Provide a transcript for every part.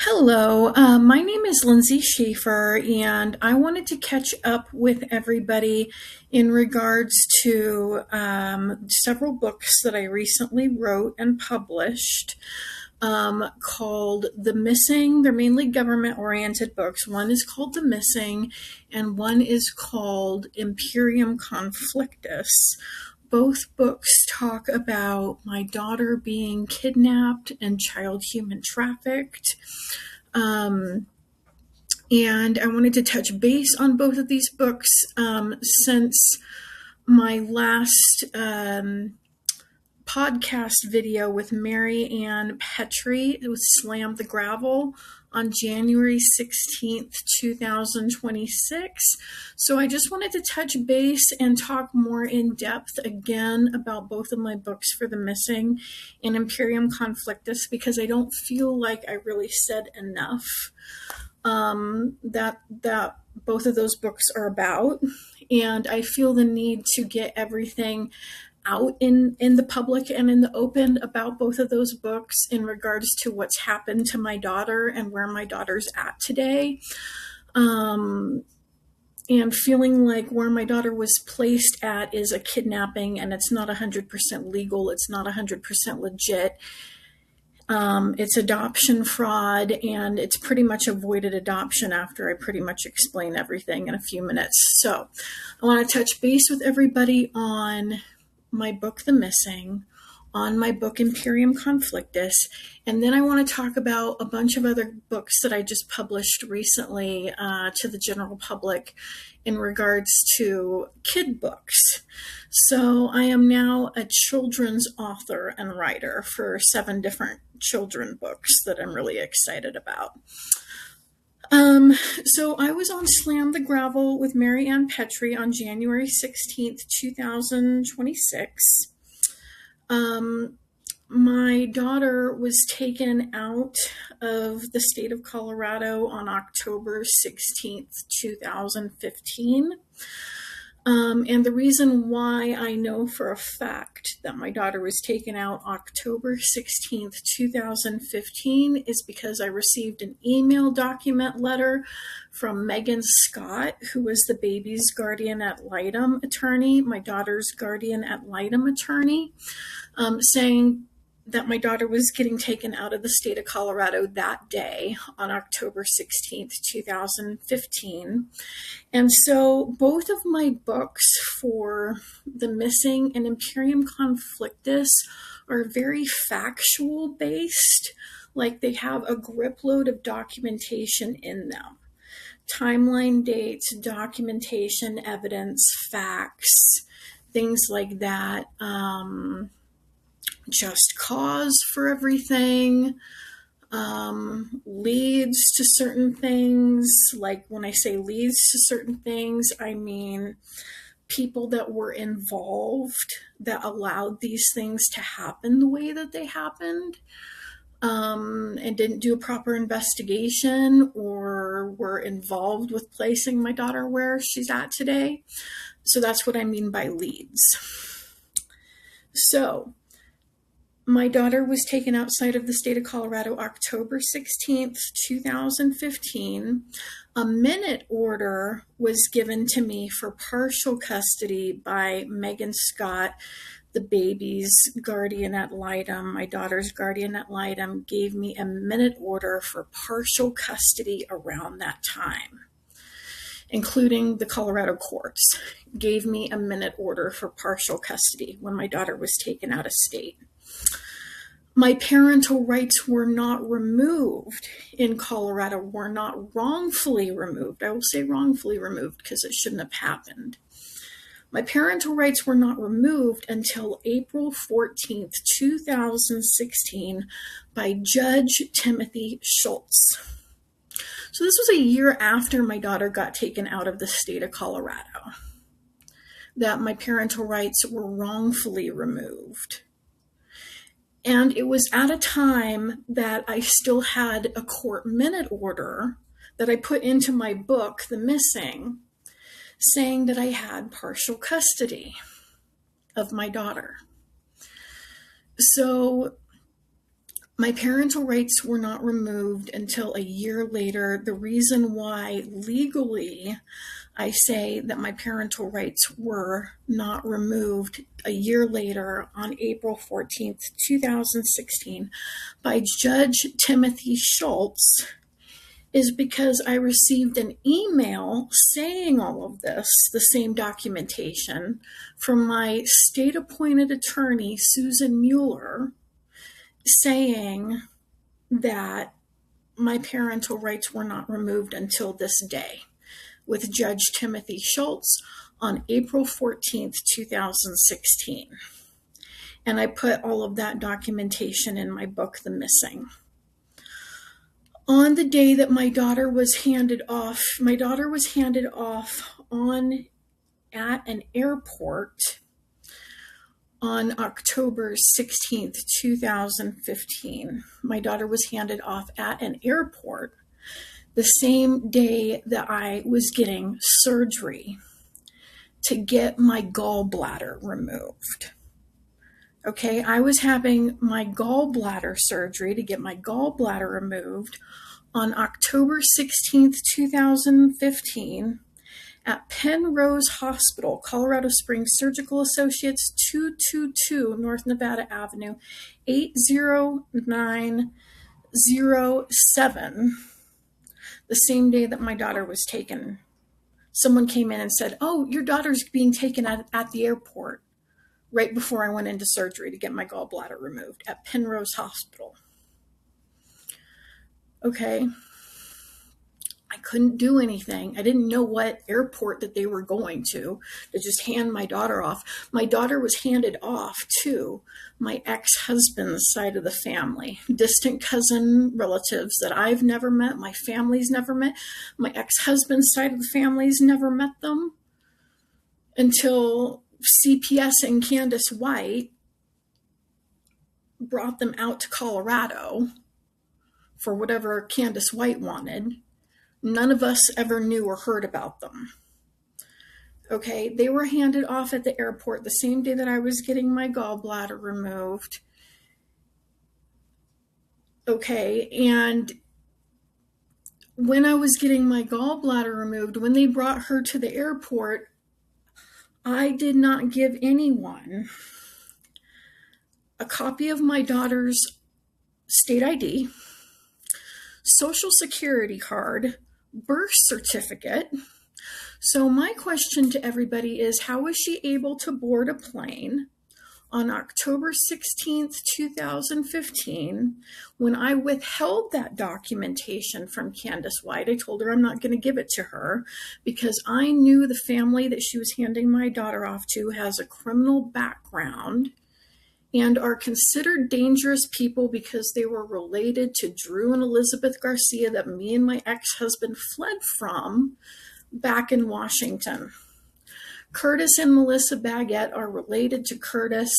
Hello, my name is Lindsay Schaefer, and I wanted to catch up with everybody in regards to several books that I recently wrote and published called The Missing. They're mainly government-oriented books. One is called The Missing, and one is called Imperium Conflictus. Both books talk about my daughter being kidnapped and child human trafficked. And I wanted to touch base on both of these books since my last podcast video with Mary Ann Petrie. It was Slam the Gravel on January 16th, 2026. So I just wanted to touch base and talk more in depth again about both of my books for The Missing and Imperium Conflictus, because I don't feel like I really said enough that both of those books are about. And I feel the need to get everything out in the public and in the open about both of those books in regards to what's happened to my daughter and where my daughter's at today. And feeling like where my daughter was placed at is a kidnapping, and it's not 100% legal. It's not 100% legit. It's adoption fraud, and it's pretty much avoided adoption after I pretty much explain everything in a few minutes. So I want to touch base with everybody on my book, The Missing, on my book, Imperium Conflictus, and then I want to talk about a bunch of other books that I just published recently to the general public in regards to kid books. So I am now a children's author and writer for 7 different children books that I'm really excited about. So I was on Slam the Gravel with Mary Ann Petrie on January 16th, 2026. My daughter was taken out of the state of Colorado on October 16th, 2015. And the reason why I know for a fact that my daughter was taken out October 16th, 2015 is because I received an email document letter from Megan Scott, who was the baby's guardian ad litem attorney, my daughter's guardian ad litem attorney, saying that my daughter was getting taken out of the state of Colorado that day on October 16th, 2015. And so both of my books for The Missing and Imperium Conflictus are very factual based, like they have a grip load of documentation in them. Timeline dates, documentation, evidence, facts, things like that. Just cause for everything, leads to certain things. Like when I say leads to certain things, I mean people that were involved that allowed these things to happen the way that they happened, and didn't do a proper investigation or were involved with placing my daughter where she's at today. So that's what I mean by leads. So my daughter was taken outside of the state of Colorado October 16th, 2015. A minute order was given to me for partial custody by Megan Scott, the baby's guardian ad litem. My daughter's guardian ad litem gave me a minute order for partial custody around that time, including the Colorado courts, gave me a minute order for partial custody when my daughter was taken out of state. My parental rights were not removed in Colorado, were not wrongfully removed. I will say wrongfully removed because it shouldn't have happened. My parental rights were not removed until April 14th, 2016 by Judge Timothy Schultz. So this was a year after my daughter got taken out of the state of Colorado that my parental rights were wrongfully removed. And it was at a time that I still had a court minute order that I put into my book, The Missing, saying that I had partial custody of my daughter. So My parental rights were not removed until a year later. The reason why legally I say that my parental rights were not removed a year later on April 14th, 2016 by Judge Timothy Schultz is because I received an email saying all of this, the same documentation, from my state-appointed attorney, Susan Mueller, saying that my parental rights were not removed until this day, with Judge Timothy Schultz on April 14th, 2016. And I put all of that documentation in my book, The Missing. On the day that my daughter was handed off at an airport on October 16th, 2015. My daughter was handed off at an airport the same day that I was getting surgery to get my gallbladder removed. Okay, I was having my gallbladder surgery to get my gallbladder removed on October 16th, 2015 at Penrose Hospital, Colorado Springs Surgical Associates, 222 North Nevada Avenue, 80907, the same day that my daughter was taken. Someone came in and said, "Oh, your daughter's being taken at the airport," right before I went into surgery to get my gallbladder removed at Penrose Hospital. Okay. I couldn't do anything. I didn't know what airport that they were going to just hand my daughter off. My daughter was handed off to my ex-husband's side of the family, distant cousin relatives that I've never met, my family's never met, my ex-husband's side of the family's never met them until CPS and Candace White brought them out to Colorado for whatever Candace White wanted. None of us ever knew or heard about them. Okay, they were handed off at the airport the same day that I was getting my gallbladder removed. Okay, and when I was getting my gallbladder removed, when they brought her to the airport, I did not give anyone a copy of my daughter's state ID, social security card, birth certificate. So my question to everybody is, how was she able to board a plane on October 16th, 2015, when I withheld that documentation from Candace White? I told her I'm not going to give it to her because I knew the family that she was handing my daughter off to has a criminal background and are considered dangerous people because they were related to Drew and Elizabeth Garcia that me and my ex-husband fled from back in Washington. Curtis and Melissa Baggett are related to Curtis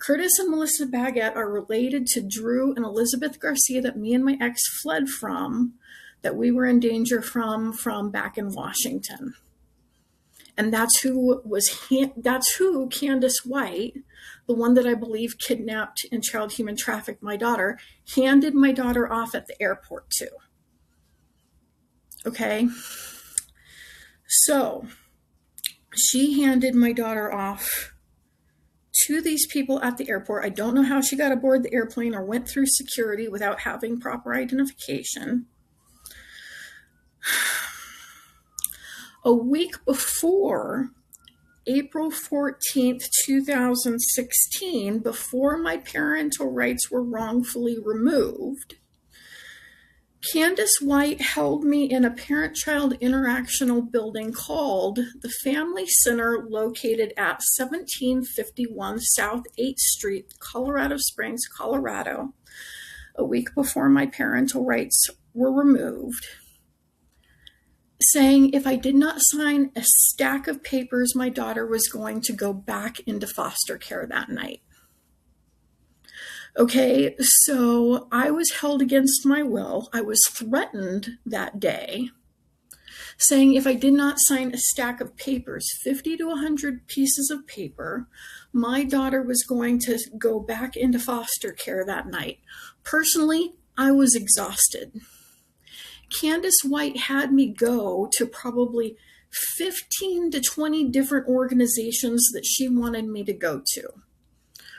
and Melissa Baggett are related to Drew and Elizabeth Garcia that me and my ex fled from, that we were in danger from back in Washington. And that's who Candace White, the one that I believe kidnapped and child human trafficked my daughter, handed my daughter off at the airport to. Okay? So, she handed my daughter off to these people at the airport. I don't know how she got aboard the airplane or went through security without having proper identification. A week before April 14th, 2016, before my parental rights were wrongfully removed, Candace White held me in a parent-child interactional building called the Family Center, located at 1751 South 8th Street, Colorado Springs, Colorado, a week before my parental rights were removed, saying if I did not sign a stack of papers, my daughter was going to go back into foster care that night. Okay, so I was held against my will. I was threatened that day, saying if I did not sign a stack of papers, 50 to 100 pieces of paper, my daughter was going to go back into foster care that night. Personally, I was exhausted. Candace White had me go to probably 15 to 20 different organizations that she wanted me to go to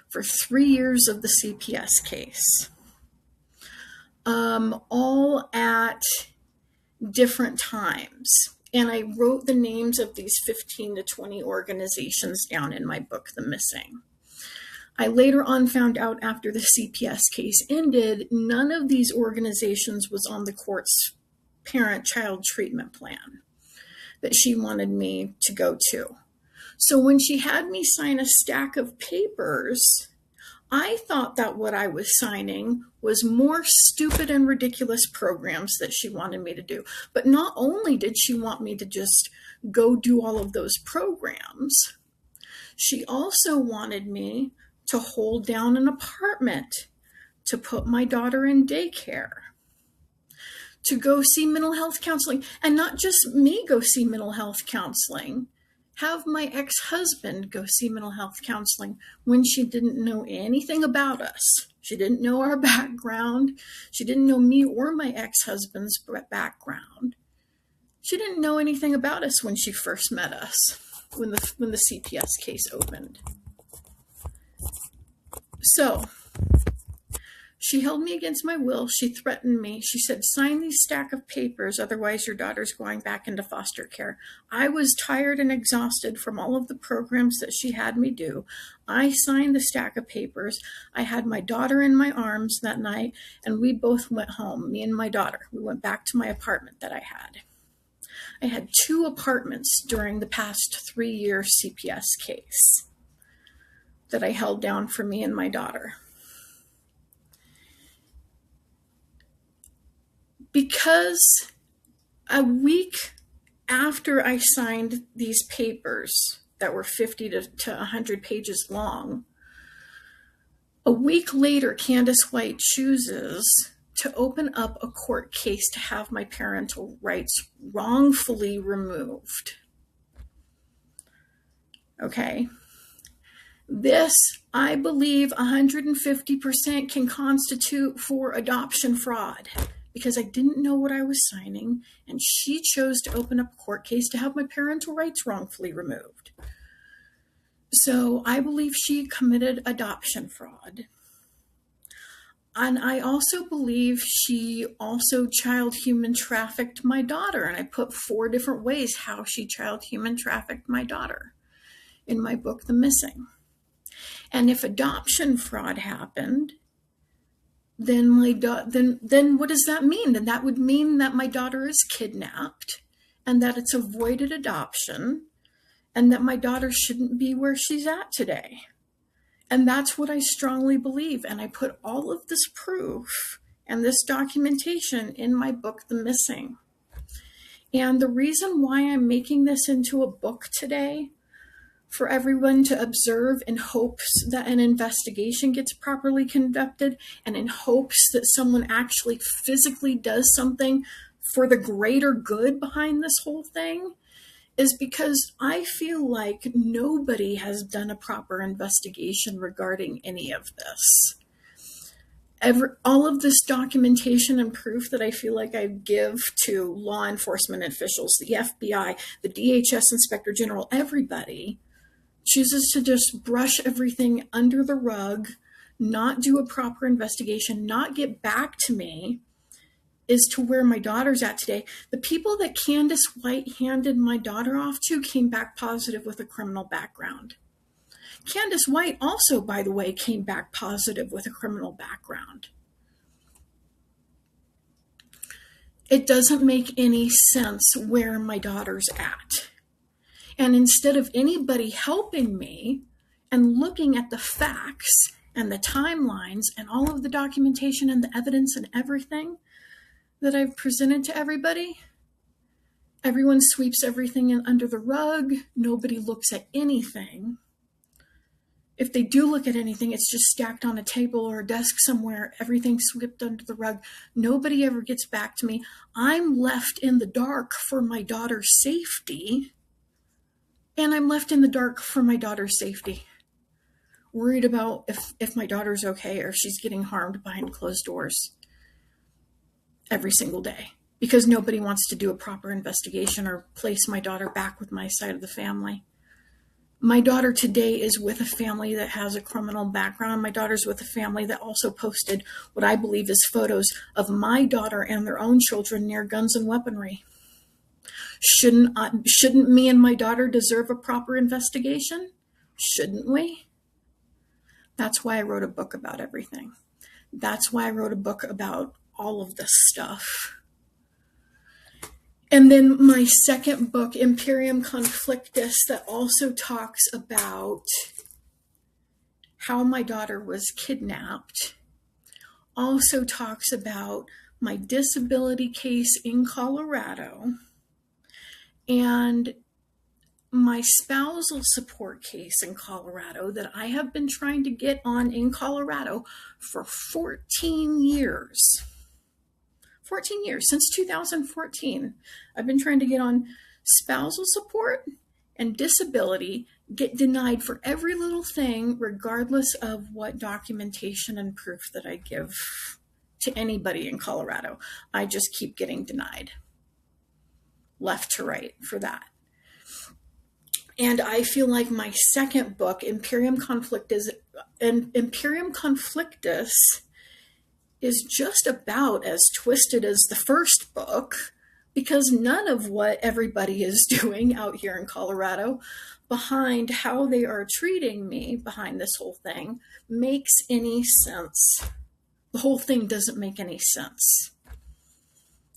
for 3 years of the CPS case, all at different times. And I wrote the names of these 15 to 20 organizations down in my book, The Missing. I later on found out after the CPS case ended, none of these organizations was on the court's parent-child treatment plan that she wanted me to go to. So when she had me sign a stack of papers, I thought that what I was signing was more stupid and ridiculous programs that she wanted me to do. But not only did she want me to just go do all of those programs, she also wanted me to hold down an apartment, to put my daughter in daycare, to go see mental health counseling, and not just me go see mental health counseling, have my ex-husband go see mental health counseling when she didn't know anything about us. She didn't know our background. She didn't know me or my ex-husband's background. She didn't know anything about us when she first met us, when the CPS case opened. So she held me against my will. She threatened me. She said, sign these stack of papers, otherwise your daughter's going back into foster care. I was tired and exhausted from all of the programs that she had me do. I signed the stack of papers. I had my daughter in my arms that night, and we both went home, me and my daughter. We went back to my apartment that I had. I had 2 apartments during the past 3-year CPS case that I held down for me and my daughter. Because a week after I signed these papers that were 50 to 100 pages long, a week later, Candace White chooses to open up a court case to have my parental rights wrongfully removed. Okay. This, I believe, 150% can constitute for adoption fraud, because I didn't know what I was signing, and she chose to open up a court case to have my parental rights wrongfully removed. So I believe she committed adoption fraud. And I also believe she also child human trafficked my daughter, and I put 4 different ways how she child human trafficked my daughter in my book, The Missing. And if adoption fraud happened, then then what does that mean? Then that would mean that my daughter is kidnapped, and that it's avoided adoption, and that my daughter shouldn't be where she's at today. And that's what I strongly believe. And I put all of this proof and this documentation in my book, The Missing. And the reason why I'm making this into a book today, for everyone to observe, in hopes that an investigation gets properly conducted, and in hopes that someone actually physically does something for the greater good behind this whole thing, is because I feel like nobody has done a proper investigation regarding any of this. All of this documentation and proof that I feel like I give to law enforcement officials, the FBI, the DHS Inspector General, everybody chooses to just brush everything under the rug, not do a proper investigation, not get back to me, is to where my daughter's at today. The people that Candace White handed my daughter off to came back positive with a criminal background. Candace White also, by the way, came back positive with a criminal background. It doesn't make any sense where my daughter's at. And instead of anybody helping me and looking at the facts and the timelines and all of the documentation and the evidence and everything that I've presented to everybody, everyone sweeps everything in under the rug. Nobody looks at anything. If they do look at anything, it's just stacked on a table or a desk somewhere, everything swept under the rug. Nobody ever gets back to me. I'm left in the dark for my daughter's safety. And I'm left in the dark for my daughter's safety. worried about if my daughter's okay or if she's getting harmed behind closed doors every single day, because nobody wants to do a proper investigation or place my daughter back with my side of the family. My daughter today is with a family that has a criminal background. My daughter's with a family that also posted what I believe is photos of my daughter and their own children near guns and weaponry. Shouldn't me and my daughter deserve a proper investigation? Shouldn't we? That's why I wrote a book about everything. That's why I wrote a book about all of this stuff. And then my second book, Imperium Conflictus, that also talks about how my daughter was kidnapped, also talks about my disability case in Colorado and my spousal support case in Colorado that I have been trying to get on in Colorado for 14 years. 14 years, since 2014. I've been trying to get on spousal support and disability, get denied for every little thing, regardless of what documentation and proof that I give to anybody in Colorado. I just keep getting denied, left to right, for that. And I feel like my second book, Imperium Conflictus, is just about as twisted as the first book, because none of what everybody is doing out here in Colorado behind how they are treating me behind this whole thing makes any sense. The whole thing doesn't make any sense.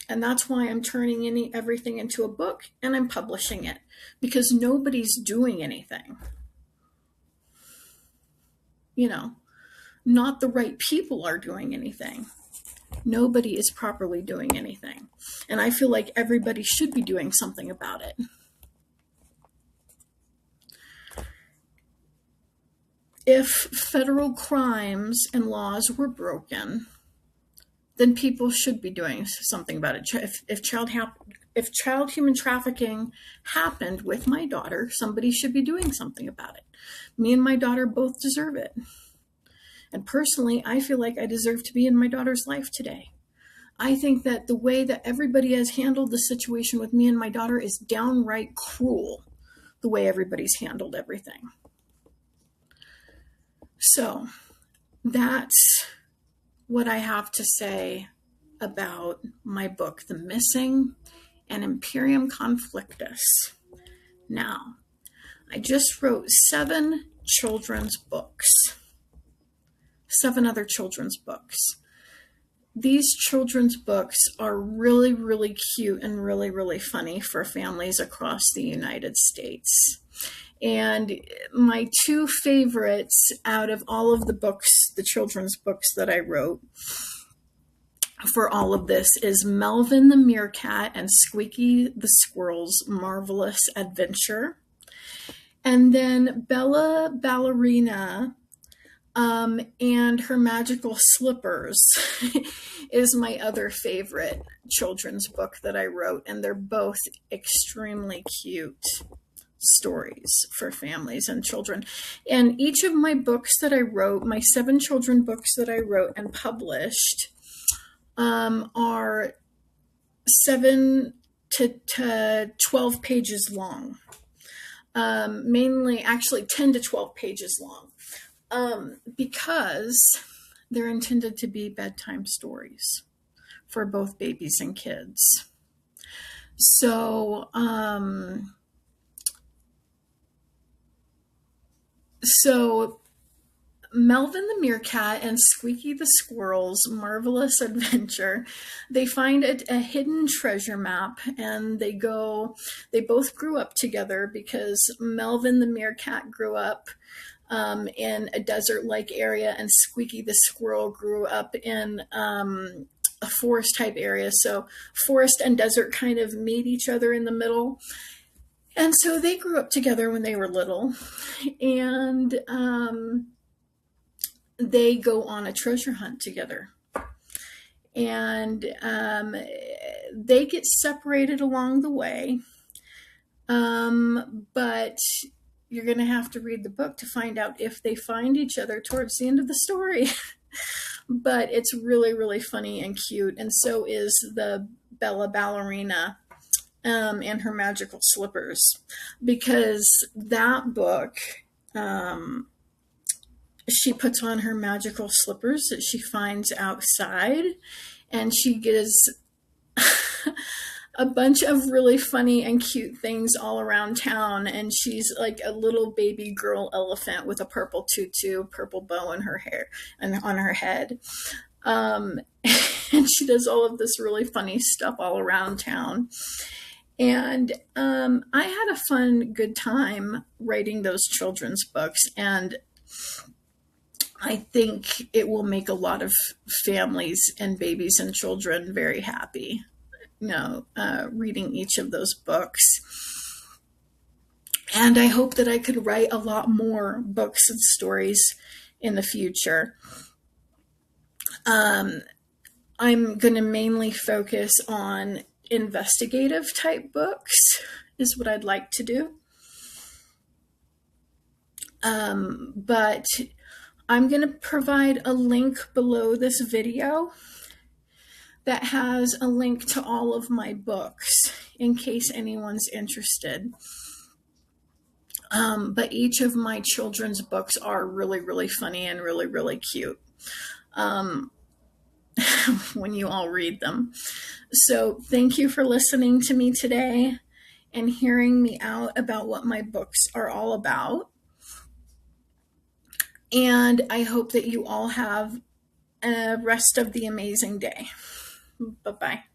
And that's why I'm turning everything into a book and I'm publishing it, because nobody's doing anything. Not the right people are doing anything. Nobody is properly doing anything. And I feel like everybody should be doing something about it. If federal crimes and laws were broken, then people should be doing something about it. If child human trafficking happened with my daughter, somebody should be doing something about it. Me and my daughter both deserve it. And personally, I feel like I deserve to be in my daughter's life today. I think that the way that everybody has handled the situation with me and my daughter is downright cruel, the way everybody's handled everything. So that's what I have to say about my book, The Missing and Imperium Conflictus. Now, I just wrote 7 children's books. 7 other children's books. These children's books are really, really cute and really, really funny for families across the United States. And my 2 favorites out of all of the books, the children's books that I wrote for all of this, is Melvin the Meerkat and Squeaky the Squirrel's Marvelous Adventure. And then Bella Ballerina and Her Magical Slippers is my other favorite children's book that I wrote, and they're both extremely cute stories for families and children. And each of my books that I wrote, my 7 children books that I wrote and published, are 7 to 12 pages long. Mainly, actually 10 to 12 pages long. Because they're intended to be bedtime stories for both babies and kids. So Melvin the Meerkat and Squeaky the Squirrel's Marvelous Adventure, they find a hidden treasure map, and they both grew up together, because Melvin the Meerkat grew up in a desert-like area, and Squeaky the Squirrel grew up in a forest-type area. So forest and desert kind of meet each other in the middle. And so they grew up together when they were little, and they go on a treasure hunt together. And they get separated along the way, but you're going to have to read the book to find out if they find each other towards the end of the story. But it's really, really funny and cute. And so is the Bella Ballerina and her magical slippers, because that book, she puts on her magical slippers that she finds outside, and she gives a bunch of really funny and cute things all around town. And she's like a little baby girl elephant with a purple tutu, purple bow in her hair and on her head. And she does all of this really funny stuff all around town. And I had a fun, good time writing those children's books. And I think it will make a lot of families and babies and children very happy, reading each of those books. And I hope that I could write a lot more books and stories in the future. I'm going to mainly focus on investigative type books is what I'd like to do. But I'm going to provide a link below this video that has a link to all of my books in case anyone's interested. But each of my children's books are really, really funny and really, really cute when you all read them. So thank you for listening to me today and hearing me out about what my books are all about. And I hope that you all have a rest of the amazing day. Bye-bye.